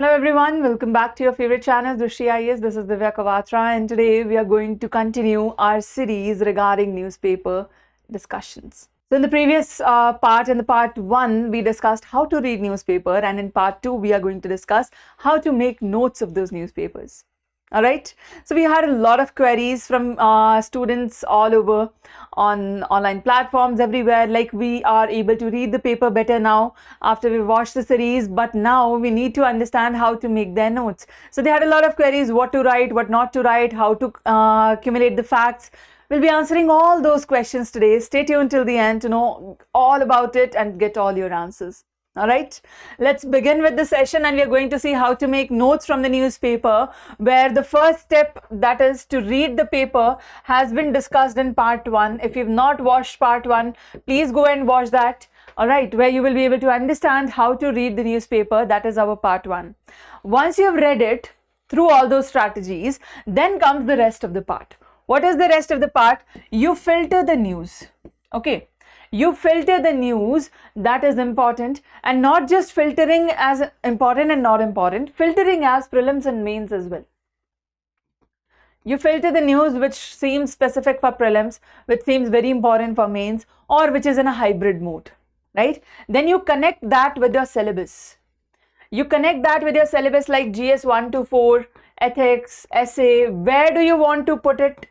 Hello everyone, welcome back to your favorite channel Drishti IAS. This is Divya Kawatra and today we are going to continue our series regarding newspaper discussions. So in the previous part, in the part 1, we discussed how to read newspaper, and in part 2 we are going to discuss how to make notes of those newspapers. Alright, so we had a lot of queries from students all over on online platforms everywhere, like we are able to read the paper better now after we watched the series, but now we need to understand how to make their notes. So they had a lot of queries, what to write, what not to write, how to accumulate the facts. We'll be answering all those questions today. Stay tuned till the end to know all about it and get all your answers. Alright, let's begin with the session, and we are going to see how to make notes from the newspaper, where the first step, that is to read the paper, has been discussed in part 1. If you've not watched part 1, please go and watch that. Alright, where you will be able to understand how to read the newspaper. That is our part 1. Once you've read it through all those strategies, then comes the rest of the part. What is the rest of the part? You filter the news. Okay. You filter the news that is important, and not just filtering as important and not important, filtering as prelims and mains as well. You filter the news which seems specific for prelims, which seems very important for mains, or which is in a hybrid mode, right? Then you connect that with your syllabus. You connect that with your syllabus like GS 1 to 4, ethics, essay. Where do you want to put it?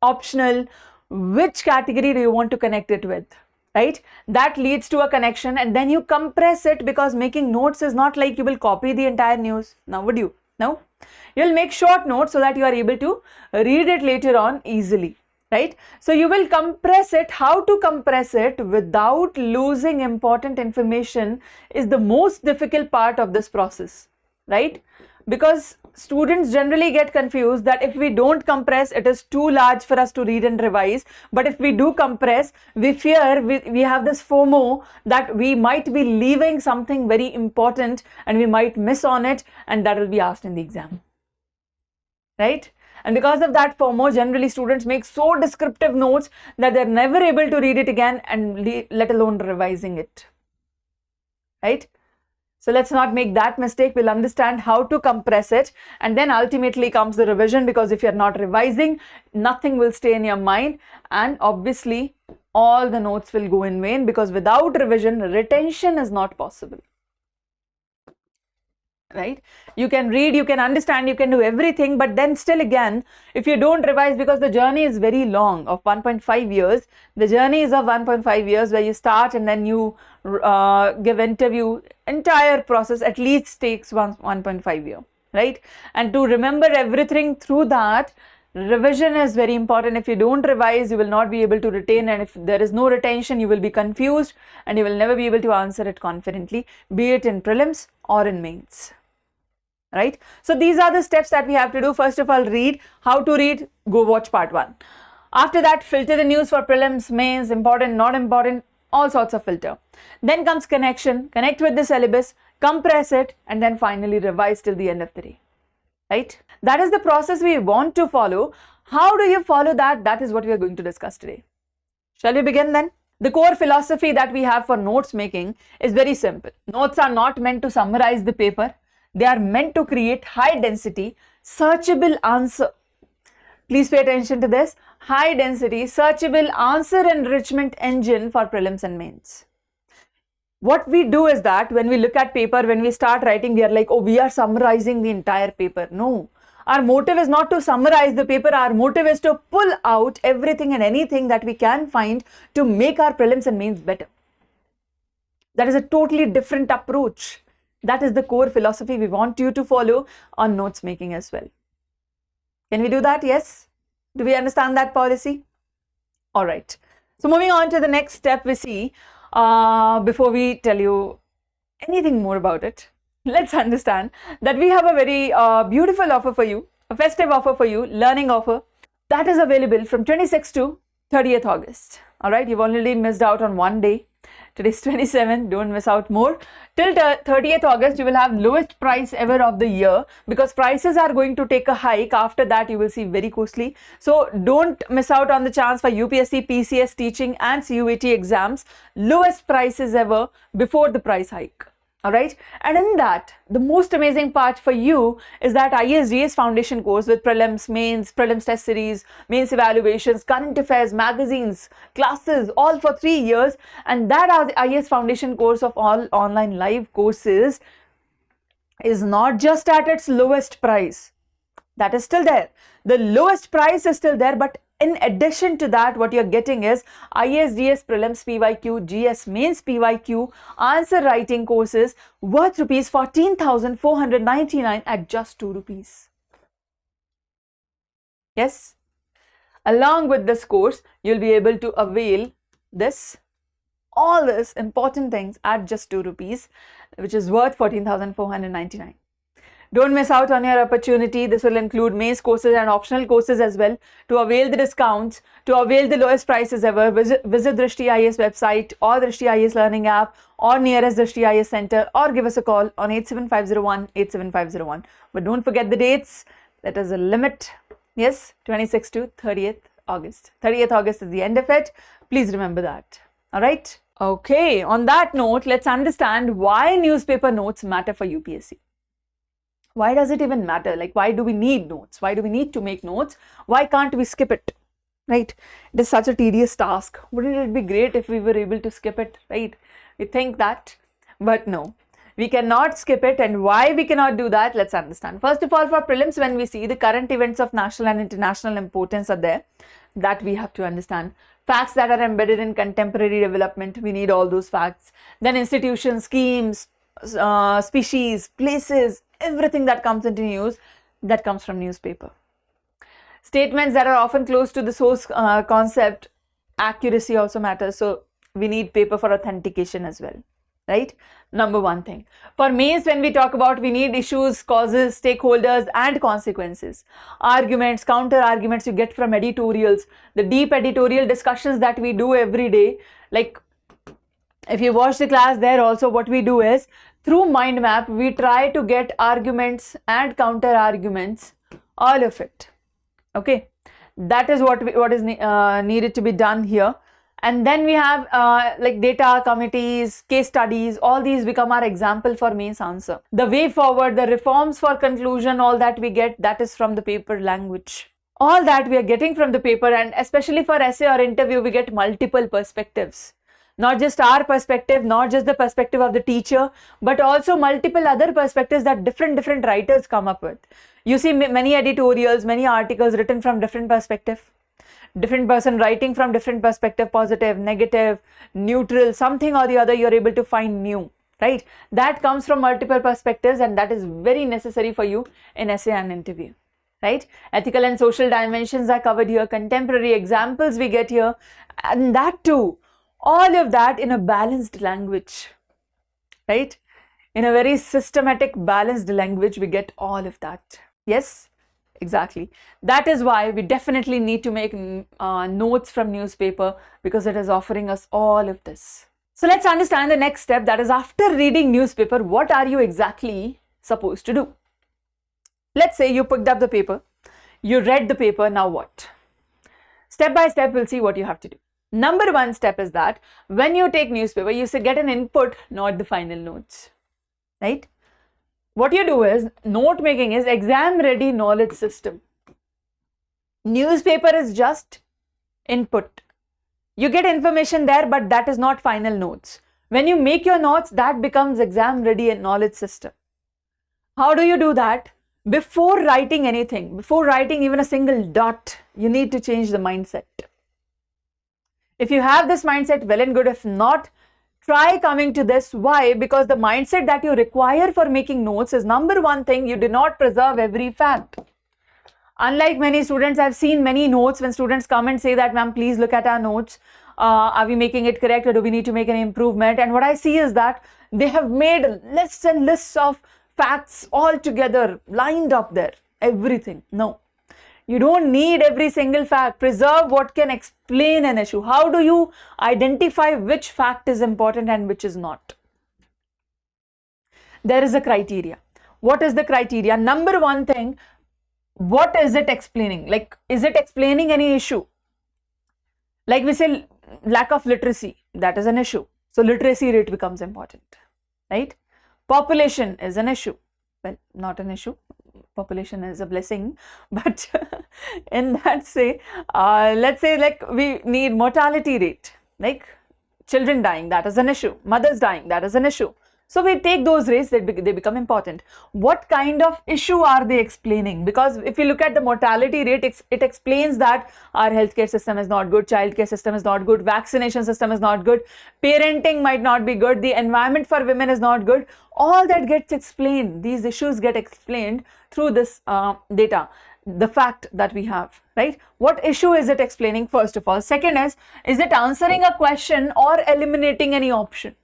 Optional. Which category do you want to connect it with, right? That leads to a connection, and then you compress it, because making notes is not like you will copy the entire news. Now would you? No. You'll make short notes so that you are able to read it later on easily, right? So you will compress it. How to compress it without losing important information is the most difficult part of this process, right? Because students generally get confused that if we don't compress, it is too large for us to read and revise. But if we do compress, we fear, we have this FOMO that we might be leaving something very important and we might miss on it, and that will be asked in the exam, right? And because of that FOMO, generally students make so descriptive notes that they're never able to read it again, and let alone revising it, right? So let's not make that mistake. We'll understand how to compress it, and then ultimately comes the revision, because if you're not revising, nothing will stay in your mind, and obviously all the notes will go in vain, because without revision, retention is not possible, right? You can read, you can understand, you can do everything, but then still again, if you don't revise, because the journey is very long of 1.5 years, the journey is of 1.5 years, where you start and then you give interview, entire process at least takes 1.5 years, right? And to remember everything through that, revision is very important. If you don't revise, you will not be able to retain, and if there is no retention, you will be confused and you will never be able to answer it confidently, be it in prelims or in mains. Right? So these are the steps that we have to do. First of all, read. How to read? Go watch part 1. After that, filter the news for prelims, mains, important, not important, all sorts of filter. Then comes connection, connect with the syllabus, compress it, and then finally revise till the end of the day. Right? That is the process we want to follow. How do you follow that? That is what we are going to discuss today. Shall we begin then? The core philosophy that we have for notes making is very simple. Notes are not meant to summarize the paper. They are meant to create high density, searchable answer. Please pay attention to this. High density, searchable answer enrichment engine for prelims and mains. What we do is that when we look at paper, when we start writing, we are like, oh, we are summarizing the entire paper. No. Our motive is not to summarize the paper. Our motive is to pull out everything and anything that we can find to make our prelims and mains better. That is a totally different approach. That is the core philosophy we want you to follow on notes making as well. Can we do that? Yes? Do we understand that policy? All right. So moving on to the next step, we see, before we tell you anything more about it, let's understand that we have a very beautiful offer for you, a festive offer for you, learning offer that is available from 26th to 30th August. All right. You've already missed out on one day. Today's 27th, don't miss out more. Till 30th August, you will have lowest price ever of the year, because prices are going to take a hike. After that, you will see very costly. So don't miss out on the chance for UPSC, PCS teaching and CUET exams. Lowest prices ever before the price hike. All right, and in that, the most amazing part for you is that IAS foundation course with prelims, mains, prelims test series, mains evaluations, current affairs, magazines, classes, all for 3 years. And that IAS foundation course of all online live courses is not just at its lowest price. That is still there. The lowest price is still there, but in addition to that, what you're getting is IAS Prelims PYQ, GS Mains PYQ, answer writing courses worth rupees 14,499 at just 2 rupees. Yes. Along with this course, you'll be able to avail all this important things at just 2 rupees, which is worth 14,499. Don't miss out on your opportunity. This will include mains courses and optional courses as well. To avail the discounts, to avail the lowest prices ever, visit Drishti IAS website or Drishti IAS learning app or nearest Drishti IAS center, or give us a call on 87501 87501. But don't forget the dates. That is a limit. Yes, 26th to 30th August. 30th August is the end of it. Please remember that. All right. Okay. On that note, let's understand why newspaper notes matter for UPSC. Why does it even matter? Like, why do we need notes? Why do we need to make notes? Why can't we skip it? Right? It is such a tedious task. Wouldn't it be great if we were able to skip it? Right? We think that, but no, we cannot skip it. And why we cannot do that? Let's understand. First of all, for prelims, when we see the current events of national and international importance are there, that we have to understand. Facts that are embedded in contemporary development, we need all those facts. Then institutions, schemes, species, places, everything that comes into news, that comes from newspaper. Statements that are often close to the source concept, accuracy also matters. So we need paper for authentication as well, right? Number one thing. For mains, when we talk about, we need issues, causes, stakeholders, and consequences. Arguments, counter arguments you get from editorials, the deep editorial discussions that we do every day. Like, if you watch the class there also, what we do is, through mind map, we try to get arguments and counter arguments, all of it. Okay, that is what is needed to be done here. And then we have like data, committees, case studies, all these become our example for mains answer. The way forward, the reforms for conclusion, all that we get, that is from the paper language. All that we are getting from the paper, and especially for essay or interview, we get multiple perspectives. Not just our perspective, not just the perspective of the teacher, but also multiple other perspectives that different writers come up with. You see many editorials, many articles written from different perspective. Different person writing from different perspective, positive, negative, neutral, something or the other, you're able to find new, right? That comes from multiple perspectives, and that is very necessary for you in essay and interview, right? Ethical and social dimensions are covered here, contemporary examples we get here, and that too, all of that in a balanced language, right? In a very systematic, balanced language, we get all of that. Yes, exactly. That is why we definitely need to make notes from newspaper, because it is offering us all of this. So let's understand the next step, that is, after reading newspaper, what are you exactly supposed to do? Let's say you picked up the paper, you read the paper, now what? Step by step, we'll see what you have to do. Number one step is that when you take newspaper, you should get an input, not the final notes, right? What you do is, note making is exam ready knowledge system. Newspaper is just input. You get information there, but that is not final notes. When you make your notes, that becomes exam ready knowledge system. How do you do that? Before writing anything, before writing even a single dot, you need to change the mindset. If you have this mindset, well and good. If not, try coming to this. Why? Because the mindset that you require for making notes is, number one thing, you do not preserve every fact. Unlike many students, I've seen many notes when students come and say that, ma'am, please look at our notes. Are we making it correct, or do we need to make an improvement? And what I see is that they have made lists and lists of facts all together, lined up there, everything. No. You don't need every single fact. Preserve what can explain an issue. How do you identify which fact is important and which is not? There is a criteria. What is the criteria? Number one thing, what is it explaining? Like, is it explaining any issue? Like we say, lack of literacy, that is an issue. So literacy rate becomes important, right? Population is an issue. Well, not an issue. Population is a blessing, but in that say, let's say like we need mortality rate, like children dying, that is an issue. Mothers dying, that is an issue. So we take those rates, they become important. What kind of issue are they explaining? Because if you look at the mortality rate, it explains that our healthcare system is not good, childcare system is not good, vaccination system is not good, parenting might not be good, the environment for women is not good. All that gets explained. These issues get explained through this data, the fact that we have, right? What issue is it explaining, first of all? Second is it answering a question or eliminating any option?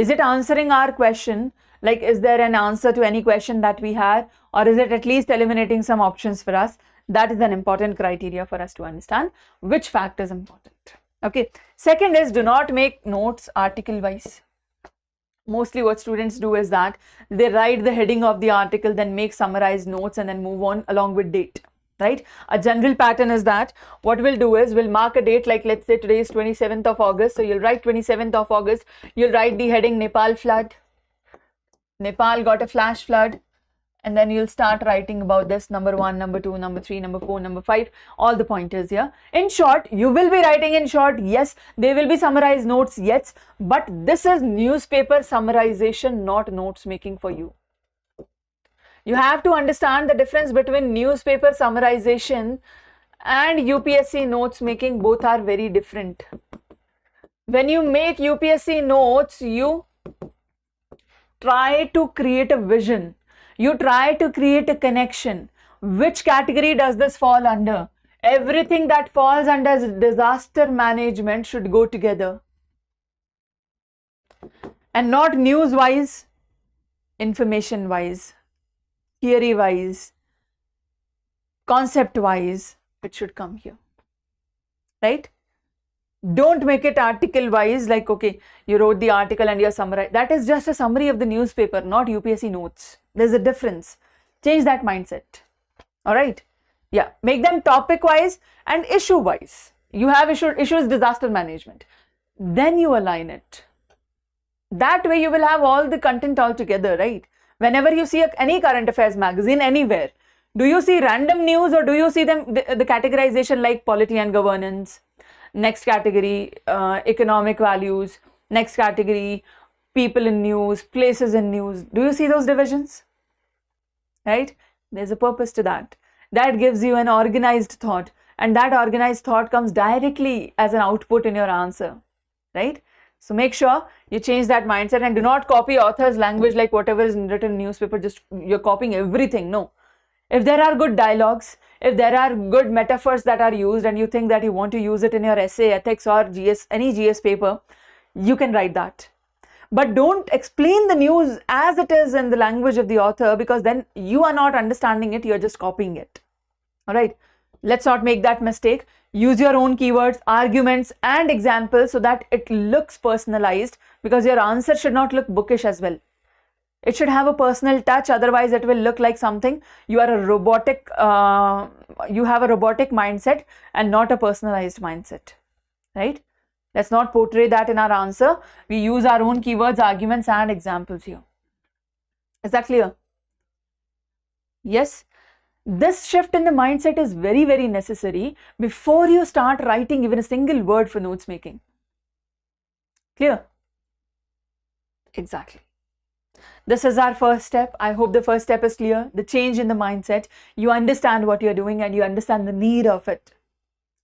Is it answering our question? Like, is there an answer to any question that we had? Or is it at least eliminating some options for us? That is an important criteria for us to understand which fact is important. Okay. Second is, do not make notes article wise. Mostly what students do is that they write the heading of the article, then make summarized notes and then move on along with date. Right? A general pattern is that what we'll do is we'll mark a date, like let's say today is 27th of August. So you'll write 27th of August. You'll write the heading Nepal flood. Nepal got a flash flood. And then you'll start writing about this, number 1, number 2, number 3, number 4, number 5, all the pointers here. In short, you will be writing in short, yes. There will be summarized notes, yes. But this is newspaper summarization, not notes making for you. You have to understand the difference between newspaper summarization and UPSC notes making. Both are very different. When you make UPSC notes, you try to create a vision. You try to create a connection. Which category does this fall under? Everything that falls under disaster management should go together. And not news-wise, information-wise, theory-wise, concept-wise, it should come here, right? Don't make it article-wise, like, okay, you wrote the article and you're summarizing. That is just a summary of the newspaper, not UPSC notes. There's a difference. Change that mindset, all right? Yeah, make them topic-wise and issue-wise. You have issues disaster management. Then you align it. That way you will have all the content all together, right? Whenever you see any current affairs magazine anywhere, do you see random news or do you see them the categorization like polity and governance? Next category, economic values. Next category, people in news, places in news. Do you see those divisions? Right? There's a purpose to that. That gives you an organized thought, and that organized thought comes directly as an output in your answer, right? So make sure you change that mindset and do not copy author's language, like whatever is written in newspaper, just you're copying everything. No. If there are good dialogues, if there are good metaphors that are used and you think that you want to use it in your essay, ethics or GS, any GS paper, you can write that. But don't explain the news as it is in the language of the author, because then you are not understanding it, you're just copying it. All right. Let's not make that mistake. Use your own keywords, arguments and examples so that it looks personalized, because your answer should not look bookish as well. It should have a personal touch, otherwise it will look like something. You are a robotic, you have a robotic mindset and not a personalized mindset, right? Let's not portray that in our answer. We use our own keywords, arguments and examples here. Is that clear? Yes. This shift in the mindset is very, very necessary before you start writing even a single word for notes making. Clear? Exactly. This is our first step. I hope the first step is clear. The change in the mindset. You understand what you're doing and you understand the need of it.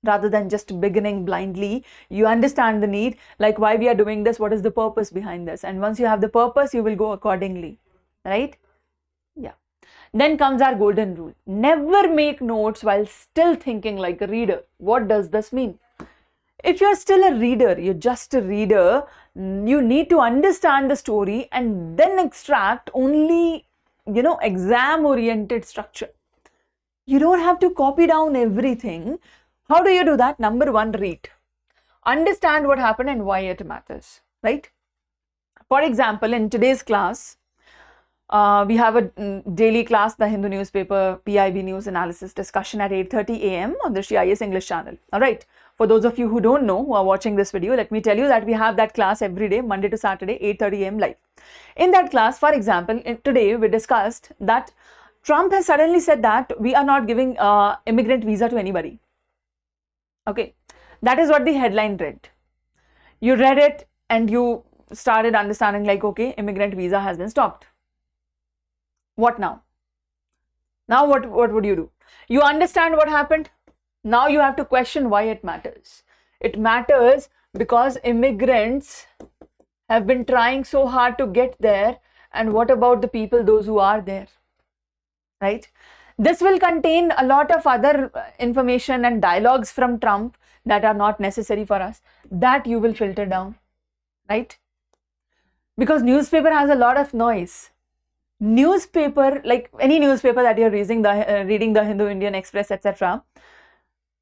Rather than just beginning blindly, you understand the need, like why we are doing this, what is the purpose behind this. And once you have the purpose, you will go accordingly, right? Yeah. Then comes our golden rule. Never make notes while still thinking like a reader. What does this mean? If you're still a reader, you're just a reader, you need to understand the story and then extract only, exam-oriented structure. You don't have to copy down everything. How do you do that? Number one, read. Understand what happened and why it matters, right? For example, in today's class, we have a daily class, the Hindu newspaper, PIB news analysis discussion at 8:30 a.m. on the Drishti IAS English channel. All right. For those of you who don't know, who are watching this video, let me tell you that we have that class every day, Monday to Saturday, 8:30 a.m. live. In that class, for example, today we discussed that Trump has suddenly said that we are not giving immigrant visa to anybody. Okay, that is what the headline read. You read it and you started understanding like, okay, immigrant visa has been stopped. What now? Now what would you do? You understand what happened. Now you have to question why it matters. It matters because immigrants have been trying so hard to get there. And what about the people, those who are there? Right? This will contain a lot of other information and dialogues from Trump that are not necessary for us. That you will filter down. Right? Because newspaper has a lot of noise. Newspaper, like any newspaper that you're reading, the Hindu, Indian Express, etc.,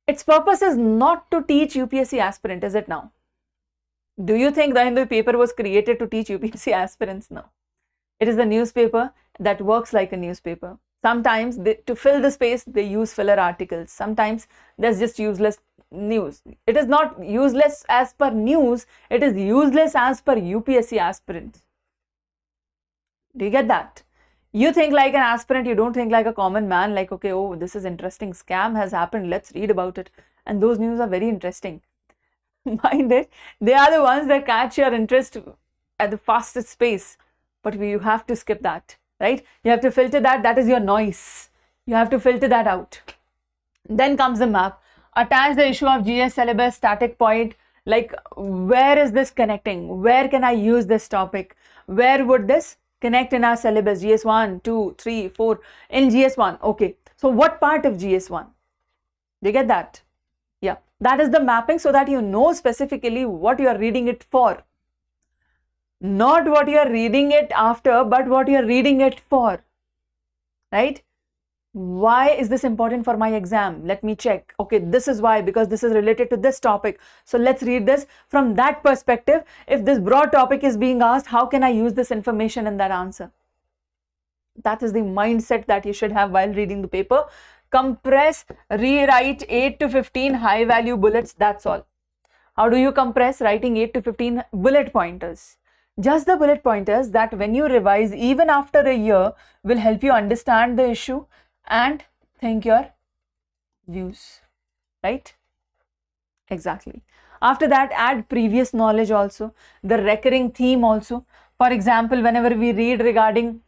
its purpose is not to teach UPSC aspirant, is it now? Do you think the Hindu paper was created to teach UPSC aspirants? No. It is the newspaper that works like a newspaper. Sometimes to fill the space, they use filler articles. Sometimes there's just useless news. It is not useless as per news. It is useless as per UPSC aspirants. Do you get that? You think like an aspirant, you don't think like a common man, like, okay, oh, this is interesting, scam has happened, let's read about it. And those news are very interesting. Mind it, they are the ones that catch your interest at the fastest pace. But you have to skip that, right? You have to filter that. That is your noise. You have to filter that out. Then comes the map. Attach the issue of GS syllabus, static point, like where is this connecting? Where can I use this topic? Where would this connect in our syllabus? GS1, 2, 3, 4. In GS1, okay. So what part of GS1? Do you get that? Yeah, that is the mapping so that you know specifically what you are reading it for. Not what you are reading it after, but what you are reading it for. Right? Why is this important for my exam? Let me check. Okay, this is why, because this is related to this topic. So let's read this from that perspective. If this broad topic is being asked, how can I use this information in that answer? That is the mindset that you should have while reading the paper. Compress, rewrite 8 to 15 high value bullets. That's all. How do you compress? Writing 8 to 15 bullet pointers. Just the bullet pointers that when you revise even after a year will help you understand the issue and think your views, right? Exactly. After that, add previous knowledge also, the recurring theme also. For example, whenever we read regarding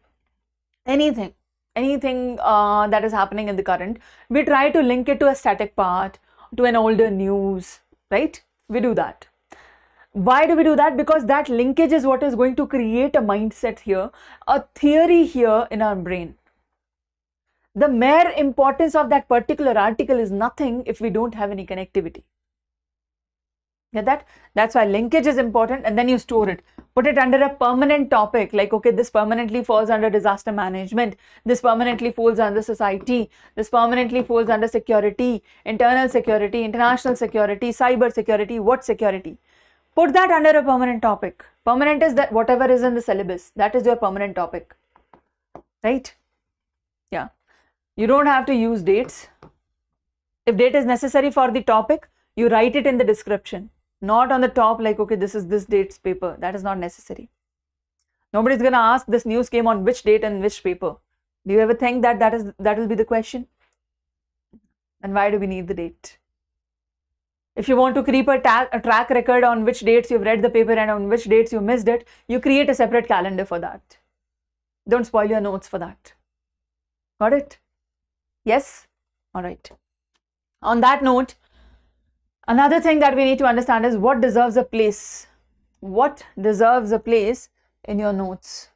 anything that is happening in the current, we try to link it to a static part, to an older news, right? We do that. Why do we do that? Because that linkage is what is going to create a mindset here, a theory here in our brain. The mere importance of that particular article is nothing if we don't have any connectivity. Get that? That's why linkage is important, and then you store it. Put it under a permanent topic, like, okay, this permanently falls under disaster management. This permanently falls under society. This permanently falls under security, internal security, international security, cyber security, what security? Put that under a permanent topic. Permanent is that whatever is in the syllabus, that is your permanent topic, right? Yeah. You don't have to use dates. If date is necessary for the topic, you write it in the description, not on the top like, okay, this is this date's paper. That is not necessary. Nobody's going to ask this news came on which date and which paper. Do you ever think that that will be the question? And why do we need the date? If you want to keep a track record on which dates you've read the paper and on which dates you missed it, you create a separate calendar for that. Don't spoil your notes for that. Got it? Yes? All right. On that note, another thing that we need to understand is what deserves a place. What deserves a place in your notes?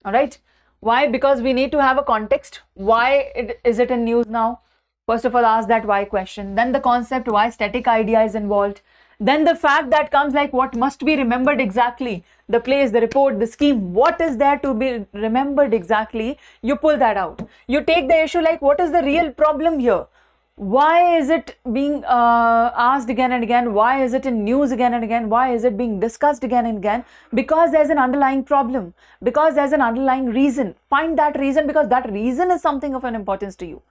All right. Why? Because we need to have a context. Why is it in news now? First of all, ask that why question. Then the concept, why static idea is involved. Then the fact that comes like what must be remembered exactly. The place, the report, the scheme, what is there to be remembered exactly? You pull that out. You take the issue like what is the real problem here? Why is it being asked again and again? Why is it in news again and again? Why is it being discussed again and again? Because there's an underlying problem. Because there's an underlying reason. Find that reason, because that reason is something of an importance to you.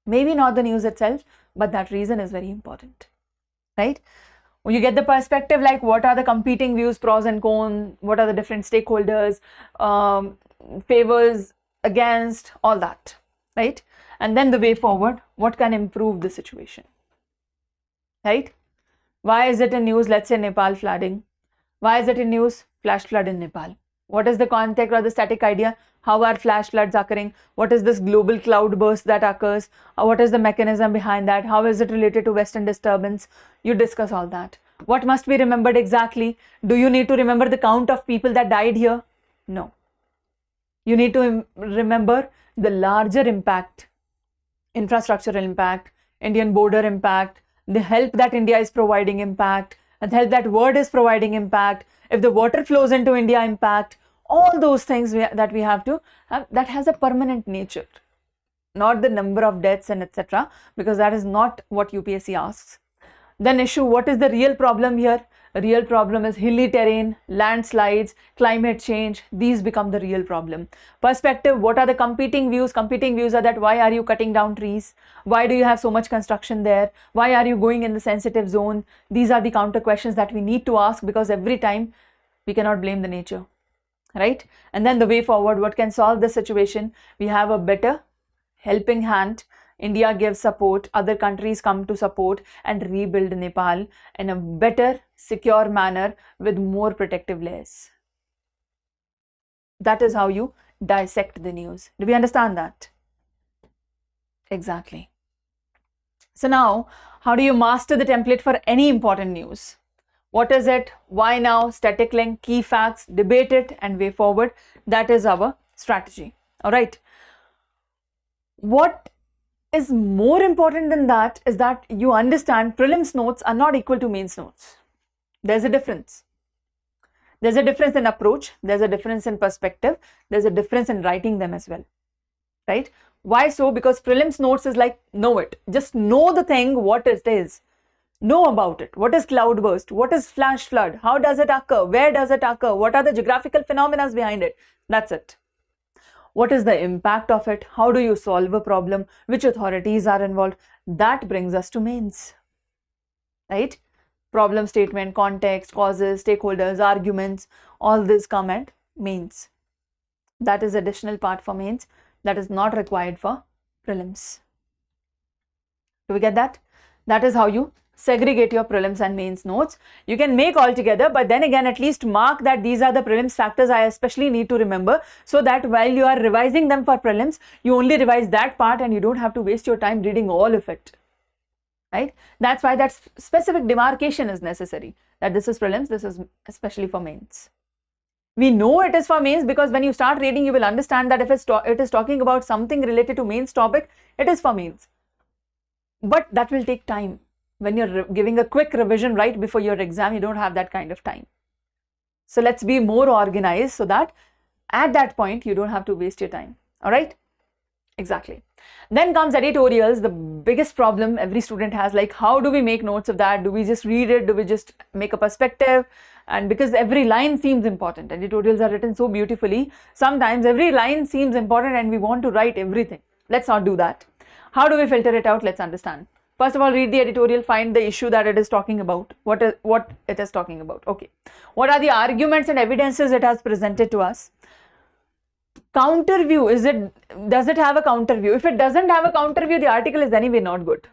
Maybe not the news itself, but that reason is very important. right? You get the perspective, like what are the competing views, pros and cons, what are the different stakeholders, favors, against, all that, right? And then the way forward, what can improve the situation, right? Why is it in news, let's say Nepal flooding? Why is it in news, flash flood in Nepal? What is the context or the static idea? How are flash floods occurring? What is this global cloud burst that occurs? What is the mechanism behind that? How is it related to Western disturbance? You discuss all that. What must be remembered exactly? Do you need to remember the count of people that died here? No. You need to remember the larger impact, infrastructural impact, Indian border impact, the help that India is providing impact, and the help that world is providing impact, if the water flows into India impact, all those things that we have to have, that has a permanent nature, not the number of deaths and etc., because that is not what UPSC asks. Then issue, what is the real problem here? The real problem is hilly terrain, landslides, climate change. These become the real problem. Perspective, what are the competing views? Competing views are that why are you cutting down trees? Why do you have so much construction there? Why are you going in the sensitive zone? These are the counter questions that we need to ask, because every time we cannot blame the nature, right? And then the way forward, what can solve the situation? We have a better helping hand. India gives support, other countries come to support and rebuild Nepal in a better, secure manner with more protective layers. That is how you dissect the news. Do we understand that? Exactly. So now, how do you master the template for any important news? What is it? Why now? Static link, key facts, debate it, and way forward. That is our strategy. All right. What is more important than that is that you understand prelims notes are not equal to mains notes. There's a difference. There's a difference in approach. There's a difference in perspective. There's a difference in writing them as well, right? Why so? Because prelims notes is like, know it. Just know the thing, what it is. Know about it. What is cloudburst? What is flash flood? How does it occur? Where does it occur? What are the geographical phenomena behind it? That's it. What is the impact of it? How do you solve a problem? Which authorities are involved? That brings us to mains, right? Problem statement, context, causes, stakeholders, arguments, all this come at mains. That is additional part for mains. That is not required for prelims. Do we get that? That is how you segregate your prelims and mains notes. You can make all together, but then again, at least mark that these are the prelims factors I especially need to remember, so that while you are revising them for prelims, you only revise that part and you don't have to waste your time reading all of it, right? That's why that specific demarcation is necessary, that this is prelims, this is especially for mains. We know it is for mains because when you start reading, you will understand that if it is talking about something related to mains topic, it is for mains. But that will take time. When you're giving a quick revision right before your exam, you don't have that kind of time. So let's be more organized so that at that point, you don't have to waste your time. All right? Exactly. Then comes editorials, the biggest problem every student has, like how do we make notes of that? Do we just read it? Do we just make a perspective? And because every line seems important, editorials are written so beautifully, sometimes every line seems important and we want to write everything. Let's not do that. How do we filter it out? Let's understand. First of all, read the editorial, find the issue that it is talking about, what it is talking about. Okay. What are the arguments and evidences it has presented to us? Counter view, does it have a counter view? If it doesn't have a counter view, the article is anyway not good.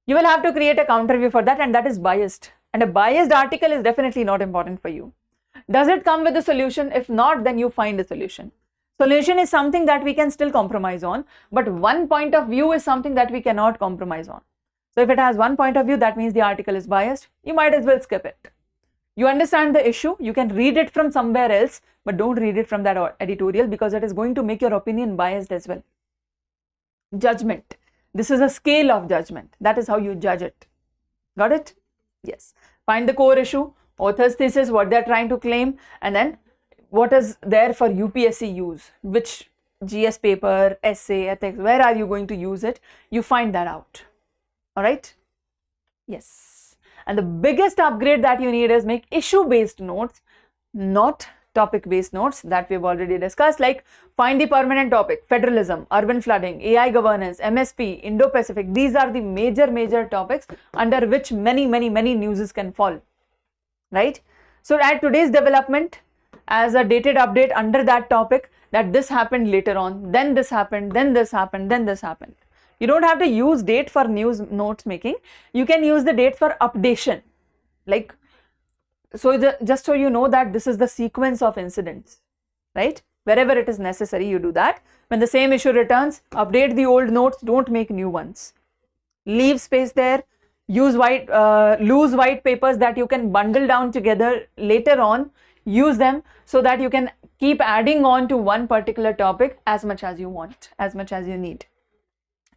You will have to create a counter view for that, and that is biased. And a biased article is definitely not important for you. Does it come with a solution? If not, then you find a solution. Solution is something that we can still compromise on, but one point of view is something that we cannot compromise on. So if it has one point of view, that means the article is biased. You might as well skip it. You understand the issue, you can read it from somewhere else, but don't read it from that editorial because it is going to make your opinion biased as well. Judgment. This is a scale of judgment. That is how you judge it. Got it? Yes. Find the core issue, author's thesis, what they're trying to claim, and then what is there for UPSC use, which GS paper, essay, ethics, where are you going to use it? You find that out. All right? Yes. And the biggest upgrade that you need is make issue-based notes, not topic based notes that we've already discussed, like find the permanent topic, federalism, urban flooding, AI governance, MSP, Indo-Pacific. These are the major topics under which many newses can fall, right? So at today's development, as a dated update under that topic, that this happened later on, then this happened, then this happened, then this happened. You don't have to use date for news notes making. You can use the date for updation. Like, so just so you know that this is the sequence of incidents, right? Wherever it is necessary, you do that. When the same issue returns, update the old notes, don't make new ones. Leave space there. Use loose white papers that you can bundle down together later on. Use them so that you can keep adding on to one particular topic as much as you want, as much as you need.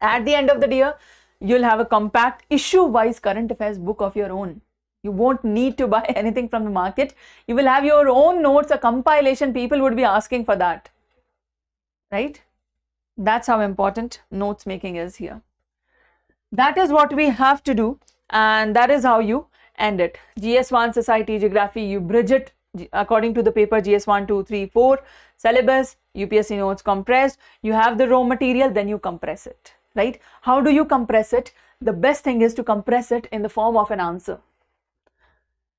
At the end of the year, you'll have a compact issue-wise current affairs book of your own. You won't need to buy anything from the market. You will have your own notes, a compilation. People would be asking for that, right? That's how important notes making is here. That is what we have to do, and that is how you end it. GS1 Society Geography, you bridge it according to the paper GS1, 2, 3, 4, syllabus, UPSC notes compressed. You have the raw material, then you compress it, right? How do you compress it? The best thing is to compress it in the form of an answer.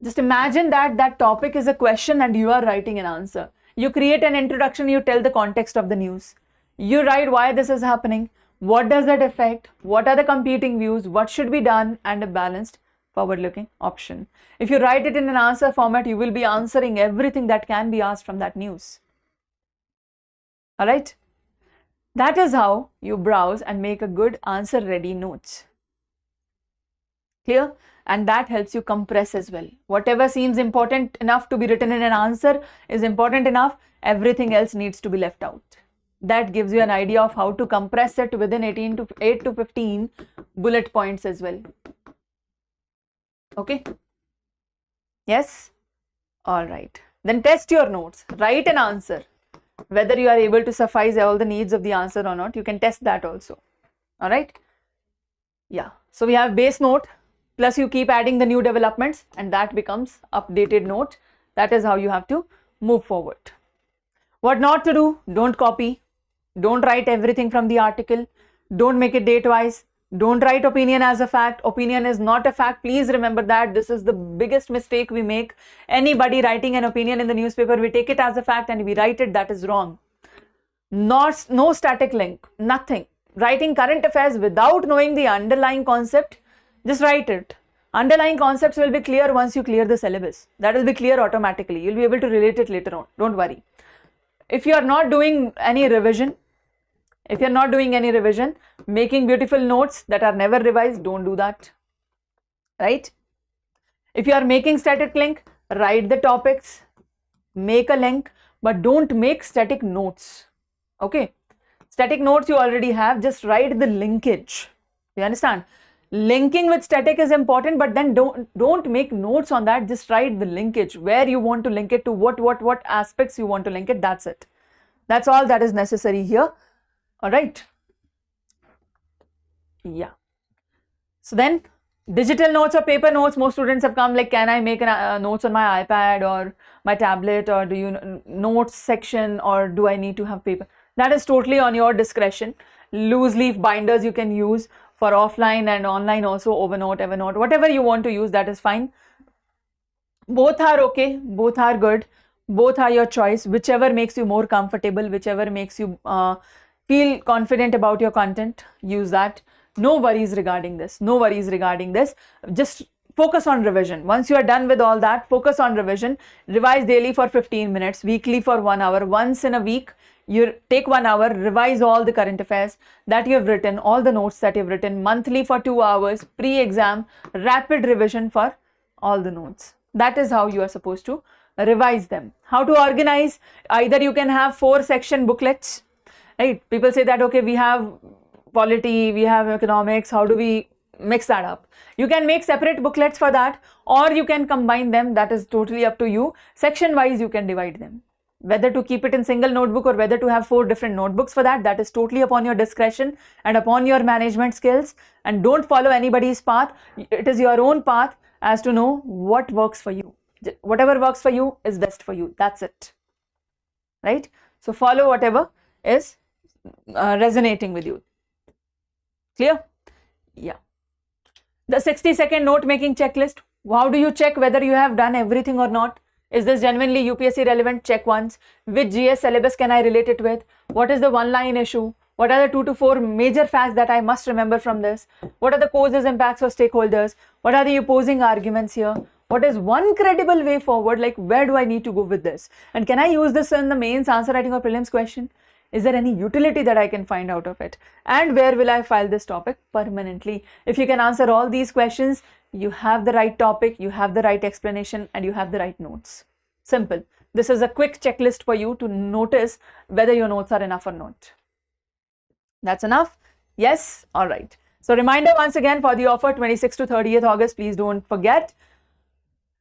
Just imagine that that topic is a question and you are writing an answer. You create an introduction, you tell the context of the news. You write why this is happening, what does that affect, what are the competing views, what should be done, and a balanced forward-looking option. If you write it in an answer format, you will be answering everything that can be asked from that news. All right? That is how you browse and make a good answer-ready notes. Clear? And that helps you compress as well. Whatever seems important enough to be written in an answer is important enough. Everything else needs to be left out. That gives you an idea of how to compress it within 8 to 15 bullet points as well. Okay? Yes? All right. Then test your notes. Write an answer. Whether you are able to suffice all the needs of the answer or not, you can test that also. All right? Yeah. So we have base note, plus you keep adding the new developments, and that becomes updated note. That is how you have to move forward. What not to do? Don't copy. Don't write everything from the article. Don't make it date-wise. Don't write opinion as a fact. Opinion is not a fact. Please remember that. This is the biggest mistake we make. Anybody writing an opinion in the newspaper, we take it as a fact and we write it. That is wrong. No static link. Nothing. Writing current affairs without knowing the underlying concept, just write it. Underlying concepts will be clear once you clear the syllabus. That will be clear automatically. You'll be able to relate it later on. Don't worry. If you are not doing any revision, making beautiful notes that are never revised, don't do that, right? If you are making static link, write the topics, make a link, but don't make static notes, okay? Static notes you already have, just write the linkage. You understand? Linking with static is important, but then don't make notes on that. Just write the linkage, where you want to link it to, what aspects you want to link it. That's it. That's all that is necessary here. All right. Yeah. So then digital notes or paper notes, most students have come like, can I make notes on my iPad or my tablet, or do you notes section, or do I need to have paper? That is totally on your discretion. Loose leaf binders you can use for offline and online also, Evernote, whatever you want to use, that is fine. Both are okay, both are good, both are your choice, whichever makes you more comfortable, whichever makes you feel confident about your content, use that. No worries regarding this, just focus on revision. Once you are done with all that, focus on revision. Revise daily for 15 minutes, weekly for 1 hour, once in a week. You take 1 hour, revise all the current affairs that you have written, all the notes that you have written, monthly for 2 hours, pre-exam, rapid revision for all the notes. That is how you are supposed to revise them. How to organize? Either you can have 4-section booklets, right? People say that, okay, we have polity, we have economics, how do we mix that up? You can make separate booklets for that, or you can combine them. That is totally up to you. Section wise, you can divide them. Whether to keep it in single notebook or whether to have 4 different notebooks for that, that is totally upon your discretion and upon your management skills. And don't follow anybody's path. It is your own path as to know what works for you. Whatever works for you is best for you. That's it. right? So follow whatever is resonating with you. Clear? Yeah. The 60-second note making checklist. How do you check whether you have done everything or not? Is this genuinely UPSC relevant? Check once. Which GS syllabus can I relate it with? What is the one line issue? What are the 2 to 4 major facts that I must remember from this? What are the causes, impacts for stakeholders? What are the opposing arguments here? What is one credible way forward? Like, where do I need to go with this? And can I use this in the mains, answer writing or prelims question? Is there any utility that I can find out of it? And where will I file this topic permanently? If you can answer all these questions, you have the right topic, you have the right explanation, and you have the right notes. Simple. This is a quick checklist for you to notice whether your notes are enough or not. That's enough? Yes? All right. So reminder once again for the offer 26th to 30th August, please don't forget.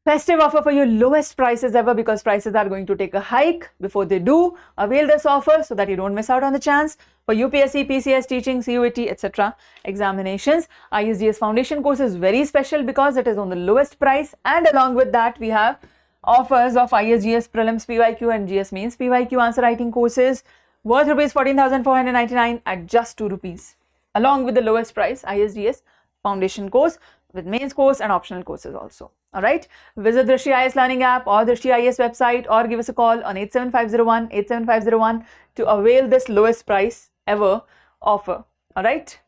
Festive offer for your lowest prices ever, because prices are going to take a hike. Before they do, avail this offer so that you don't miss out on the chance for UPSC, PCS, teaching, CUET, etc. examinations. ISGS foundation course is very special because it is on the lowest price, and along with that we have offers of ISGS Prelims PYQ and GS Mains PYQ answer writing courses worth rupees 14,499 at just 2 rupees, along with the lowest price ISGS foundation course with mains course and optional courses also. All right, visit Drishti IAS learning app or Drishti IAS website, or give us a call on 87501 to avail this lowest price ever offer. All right.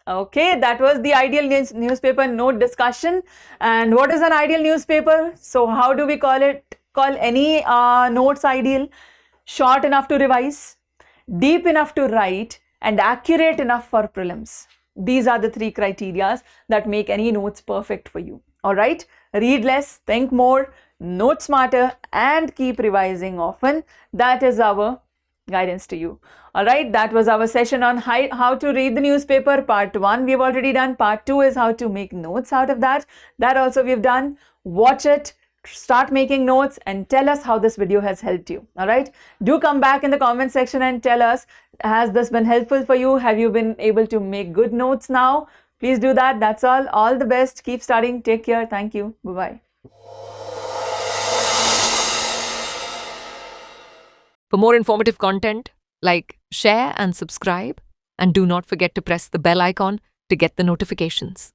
Okay, that was the ideal newspaper note discussion. And what is an ideal newspaper? So how do we call it? Call any notes ideal? Short enough to revise, deep enough to write, and accurate enough for prelims. These are the 3 criteria that make any notes perfect for you. All right, read less, think more, note smarter, and keep revising often. That is our guidance to you. All right, that was our session on how to read the newspaper. Part 1 we have already done. Part 2 is how to make notes out of that. That also we have done. Watch it, start making notes, and tell us how this video has helped you. All right, do come back in the comment section and tell us, has this been helpful for you? Have you been able to make good notes now? Please do that. That's all. All the best. Keep studying. Take care. Thank you. Bye-bye. For more informative content, like, share and subscribe, and do not forget to press the bell icon to get the notifications.